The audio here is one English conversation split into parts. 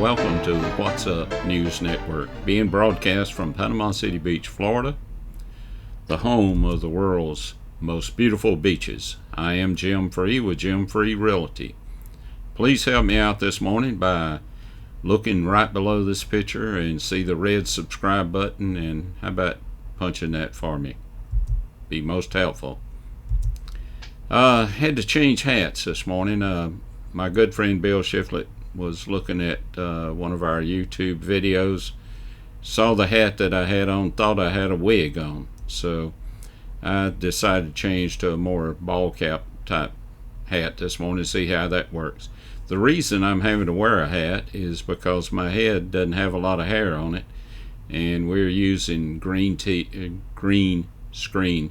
welcome to What's Up News Network, being broadcast from Panama City Beach, Florida, the home of the world's most beautiful beaches. I am Jim Free with Jim Free Realty. Please help me out this morning by looking right below this picture and see the red subscribe button, and how about punching that for me? Be most helpful. Had to change hats this morning. My good friend Bill Shiflett was looking at one of our YouTube videos, saw the hat that I had on, thought I had a wig on, so I decided to change to a more ball cap type hat this morning to see how that works. The reason I'm having to wear a hat is because my head doesn't have a lot of hair on it, and we're using green screen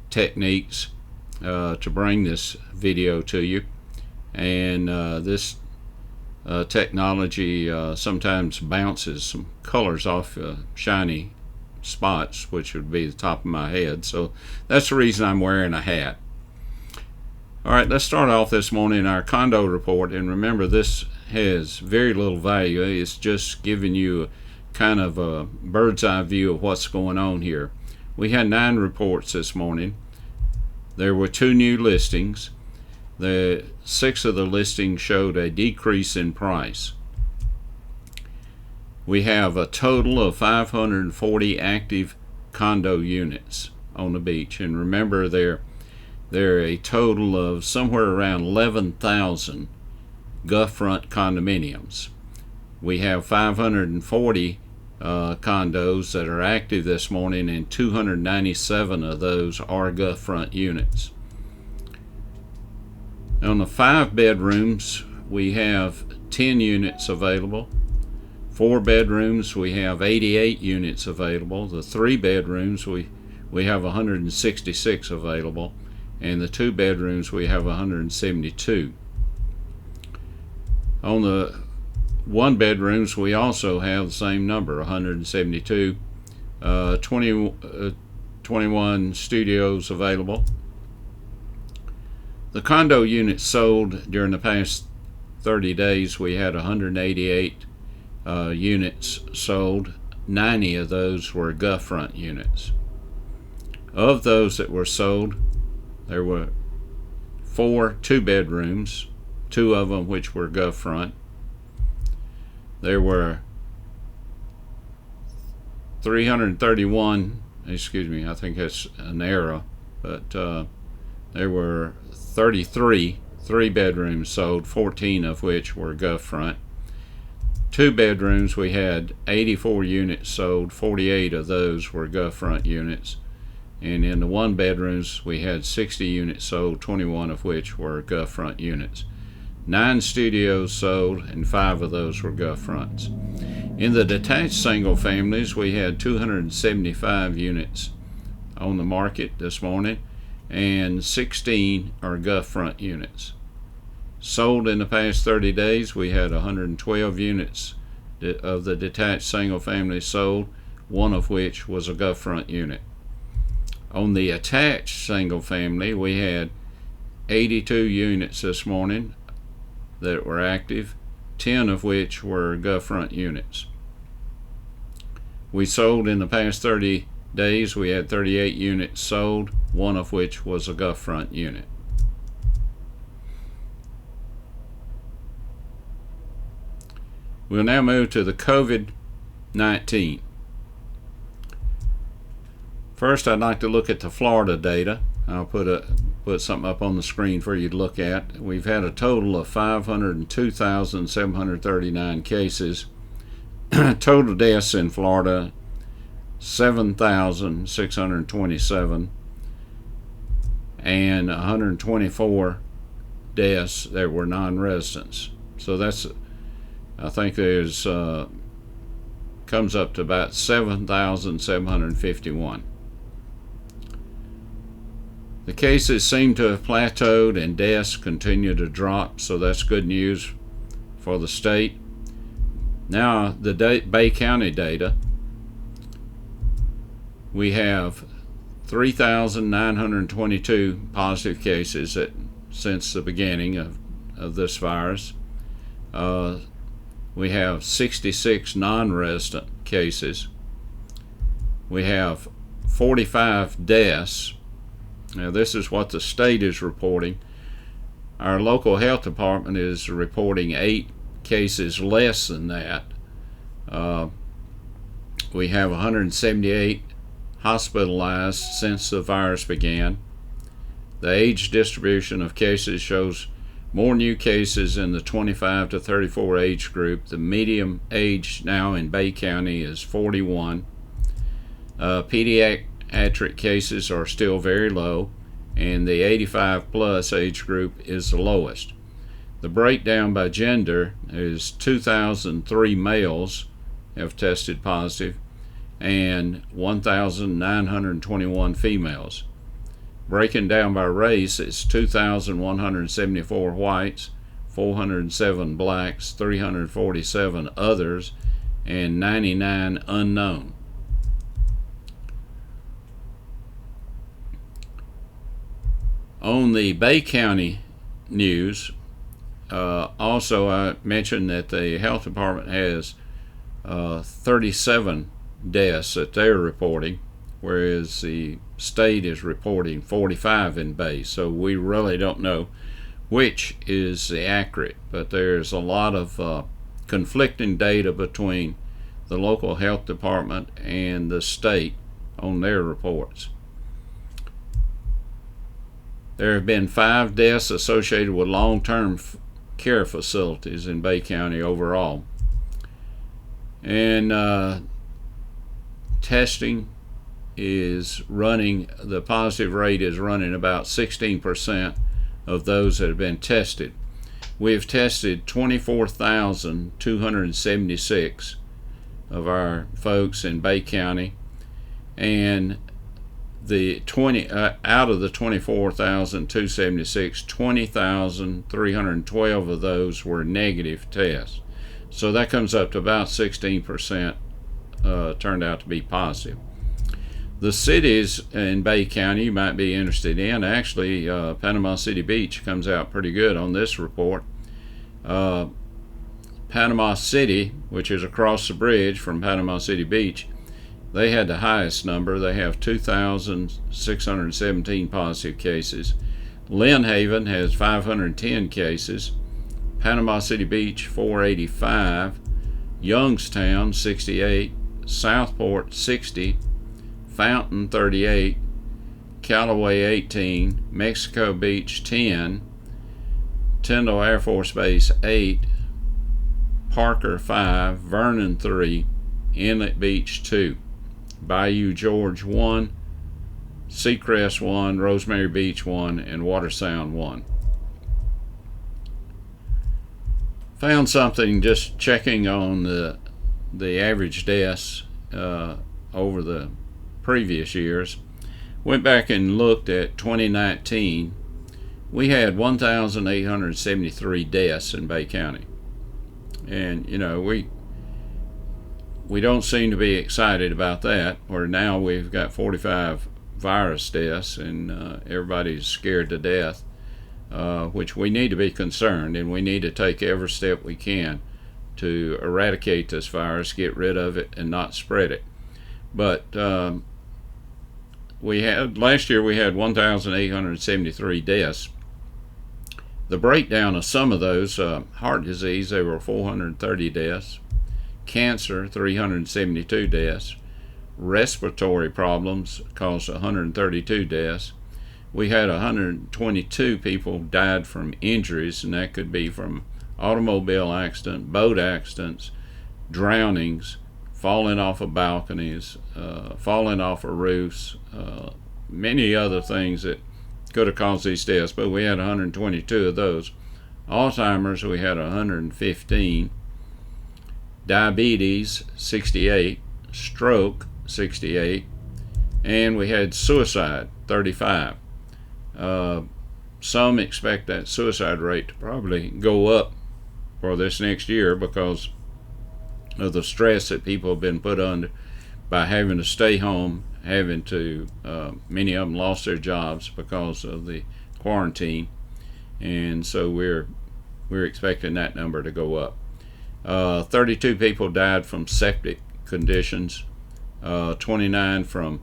techniques to bring this video to you. And this technology sometimes bounces some colors off shiny spots, which would be the top of my head. So that's the reason I'm wearing a hat. All right, let's start off this morning our condo report. And remember, this has very little value. It's just giving you kind of a bird's eye view of what's going on here. We had 9 reports this morning. There were 2 new listings. The 6 of the listings showed a decrease in price. We have a total of 540 active condo units on the beach, and remember there are a total of somewhere around 11,000 Gulf front condominiums. We have 540 condos that are active this morning, and 297 of those are Gulf front units. On the 5 bedrooms, we have 10 units available. 4 bedrooms, we have 88 units available. The 3 bedrooms, we have 166 available. And the 2 bedrooms, we have 172. On the 1 bedrooms, we also have the same number, 172. 21 studios available. The condo units sold during the past 30 days, we had 188 units sold. 90 of those were Gulf front units. Of those that were sold, there were 4 2-bedrooms, 2 of them which were Gulf front. There were 331, excuse me, I think that's an error, but there were 33 3-bedrooms sold, 14 of which were Gulf front. 2 bedrooms, we had 84 units sold, 48 of those were Gulf front units. And in the 1 bedrooms, we had 60 units sold, 21 of which were Gulf front units. 9 studios sold, and 5 of those were Gulf fronts. In the detached single families, we had 275 units on the market this morning, and 16 are Gulf front units. Sold in the past 30 days, we had 112 units of the detached single family sold, 1 of which was a Gulf front unit. On the attached single family, we had 82 units this morning that were active, 10 of which were Gulf front units. We sold in the past 30 days, we had 38 units sold, 1 of which was a Gulf front unit. We'll now move to the COVID-19. First, I'd like to look at the Florida data. I'll put something up on the screen for you to look at. We've had a total of 502,739 cases. Total deaths in Florida, 7,627, and 124 deaths that were non-residents. So that's, I think there's comes up to about 7,751. The cases seem to have plateaued and deaths continue to drop, so that's good news for the state. Now, the Bay County data. We have 3,922 positive cases since the beginning of this virus. We have 66 non-resident cases. We have 45 deaths. Now, this is what the state is reporting. Our local health department is reporting 8 cases less than that. We have 178 hospitalized since the virus began. The age distribution of cases shows more new cases in the 25 to 34 age group. The median age now in Bay County is 41. Pediatric cases are still very low, and the 85 plus age group is the lowest. The breakdown by gender is 2,003 males have tested positive and 1,921 females. Breaking down by race, it's 2,174 whites, 407 blacks, 347 others, and 99 unknown. On the Bay County news, also I mentioned that the health department has 37 deaths that they're reporting, whereas the state is reporting 45 in Bay. So we really don't know which is the accurate, but there's a lot of conflicting data between the local health department and the state on their reports. There have been 5 deaths associated with long-term care facilities in Bay County overall. And testing is running, the positive rate is running about 16% of those that have been tested. We have tested 24,276 of our folks in Bay County, and the out of the 24,276, 20,312 of those were negative tests. So that comes up to about 16% turned out to be positive. The cities in Bay County you might be interested in, actually Panama City Beach comes out pretty good on this report. Panama City, which is across the bridge from Panama City Beach, they had the highest number. They have 2,617 positive cases. Lynn Haven has 510 cases. Panama City Beach 485. Youngstown 68. Southport 60. Fountain 38. Callaway 18. Mexico Beach 10. Tyndall Air Force Base 8. Parker 5. Vernon 3. Inlet Beach 2. Bayou George 1, Seacrest 1, Rosemary Beach 1, and Watersound 1. Found something just checking on the average deaths over the previous years. Went back and looked at 2019. We had 1,873 deaths in Bay County. And, you know, we don't seem to be excited about that, where now we've got 45 virus deaths and everybody's scared to death, which we need to be concerned, and we need to take every step we can to eradicate this virus, get rid of it, and not spread it. But last year we had 1,873 deaths. The breakdown of some of those, heart disease, there were 430 deaths. Cancer, 372 deaths. Respiratory problems caused 132 deaths. We had 122 people died from injuries, and that could be from automobile accident, boat accidents, drownings, falling off of balconies, falling off of roofs, many other things that could have caused these deaths, but we had 122 of those. Alzheimer's, we had 115. Diabetes 68, stroke 68, and we had suicide 35. Some expect that suicide rate to probably go up for this next year because of the stress that people have been put under by having to stay home, having to many of them lost their jobs because of the quarantine, and so we're expecting that number to go up. 32 people died from septic conditions, 29 from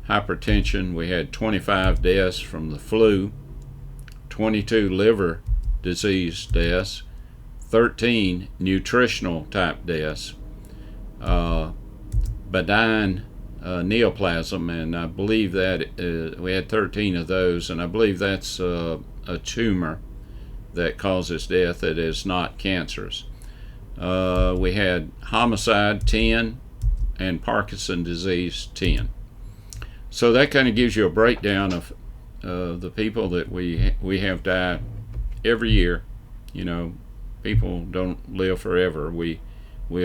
hypertension. We had 25 deaths from the flu, 22 liver disease deaths, 13 nutritional type deaths, benign neoplasm, and I believe that we had 13 of those, and I believe that's a tumor that causes death that is not cancerous. We had homicide 10 and Parkinson disease 10. So that kind of gives you a breakdown of the people that we have died every year. You know, people don't live forever. We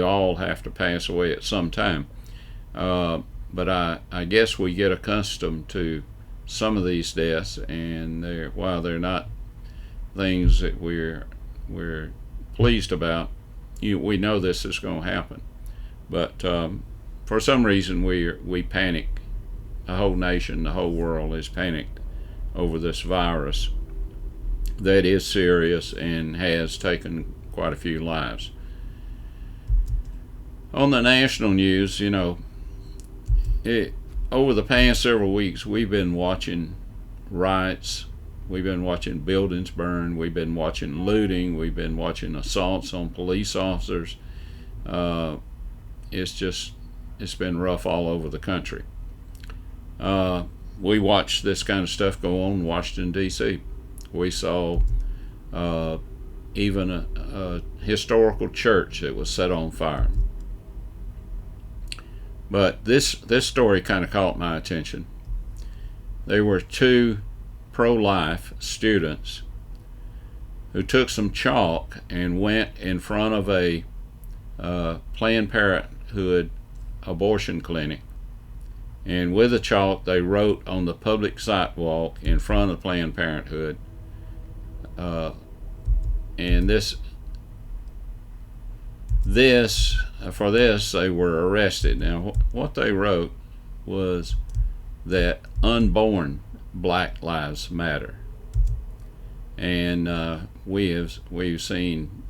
all have to pass away at some time. But I guess we get accustomed to some of these deaths, and while they're not things that we're pleased about, we know this is going to happen. But for some reason we panic. The whole nation, the whole world is panicked over this virus that is serious and has taken quite a few lives. On the national news, you know, over the past several weeks, we've been watching riots, we've been watching buildings burn, we've been watching looting, we've been watching assaults on police officers. It's been rough all over the country. We watched this kind of stuff go on in Washington, D.C. We saw even a historical church that was set on fire. But this story kind of caught my attention. There were two pro-life students who took some chalk and went in front of a Planned Parenthood abortion clinic, and with the chalk they wrote on the public sidewalk in front of Planned Parenthood, and for this they were arrested. Now what they wrote was that unborn Black Lives Matter, and we've seen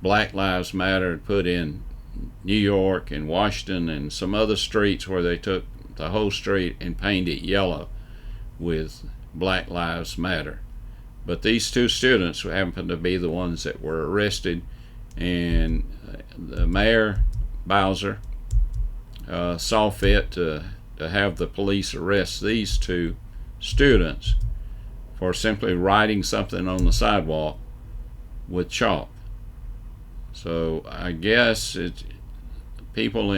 Black Lives Matter put in New York and Washington and some other streets where they took the whole street and painted it yellow with Black Lives Matter. But these two students happened to be the ones that were arrested, and the mayor, Bowser, saw fit to have the police arrest these two students for simply writing something on the sidewalk with chalk. So I guess people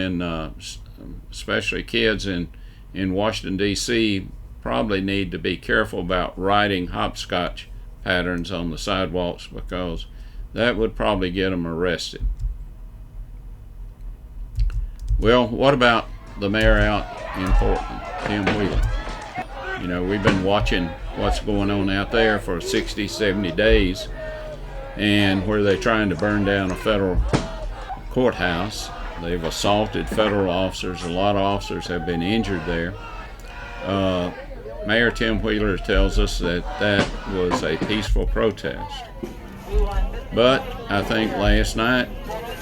especially kids in Washington, D.C., probably need to be careful about writing hopscotch patterns on the sidewalks, because that would probably get them arrested. Well, what about the mayor out in Portland, Tim Wheeler? You know, we've been watching what's going on out there for 60, 70 days, and where they're trying to burn down a federal courthouse. They've assaulted federal officers. A lot of officers have been injured there. Mayor Tim Wheeler tells us that was a peaceful protest. But I think last night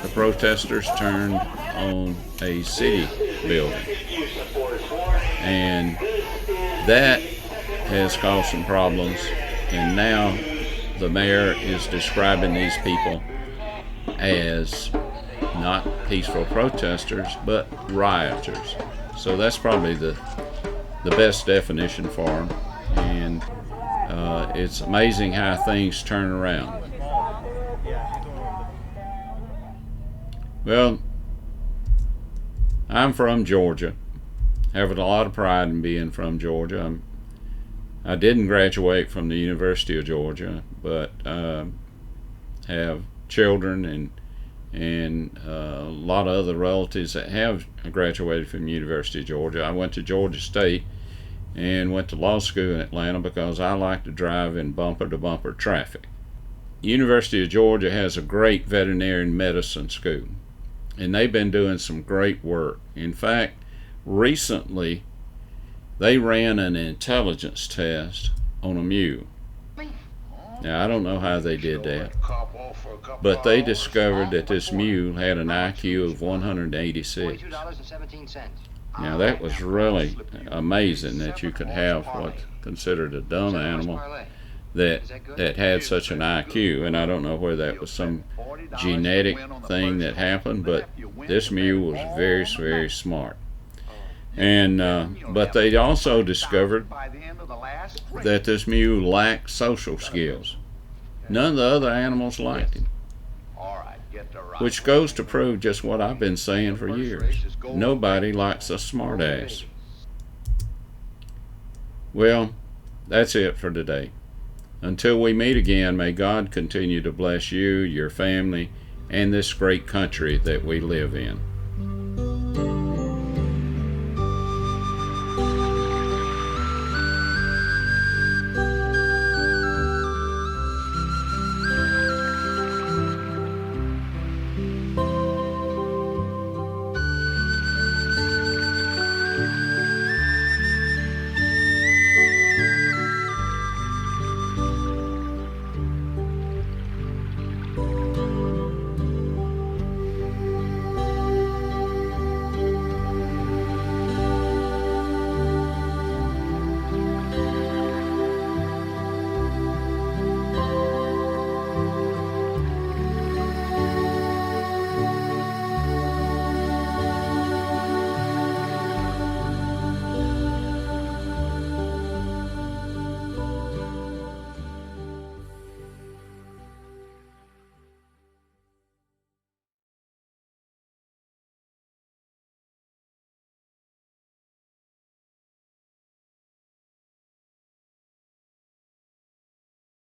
the protesters turned on a city building, and that has caused some problems, and now the mayor is describing these people as not peaceful protesters but rioters. So that's probably the best definition for them, and it's amazing how things turn around. Well, I'm from Georgia. Having a lot of pride in being from Georgia. I didn't graduate from the University of Georgia, but have children and a lot of other relatives that have graduated from the University of Georgia. I went to Georgia State and went to law school in Atlanta because I like to drive in bumper-to-bumper traffic. University of Georgia has a great veterinary medicine school, and they've been doing some great work. In fact, recently they ran an intelligence test on a mule, Now, I don't know how they did that, but they discovered that this mule had an IQ of 186. Now, that was really amazing that you could have what's considered a dumb animal that had such an IQ, and I don't know whether that was some genetic thing that happened, but this mule was very, very smart. And but they also discovered that this mule lacked social skills. None of the other animals liked him, which goes to prove just what I've been saying for years. Nobody likes a smartass. Well, that's it for today. Until we meet again, may God continue to bless you, your family, and this great country that we live in.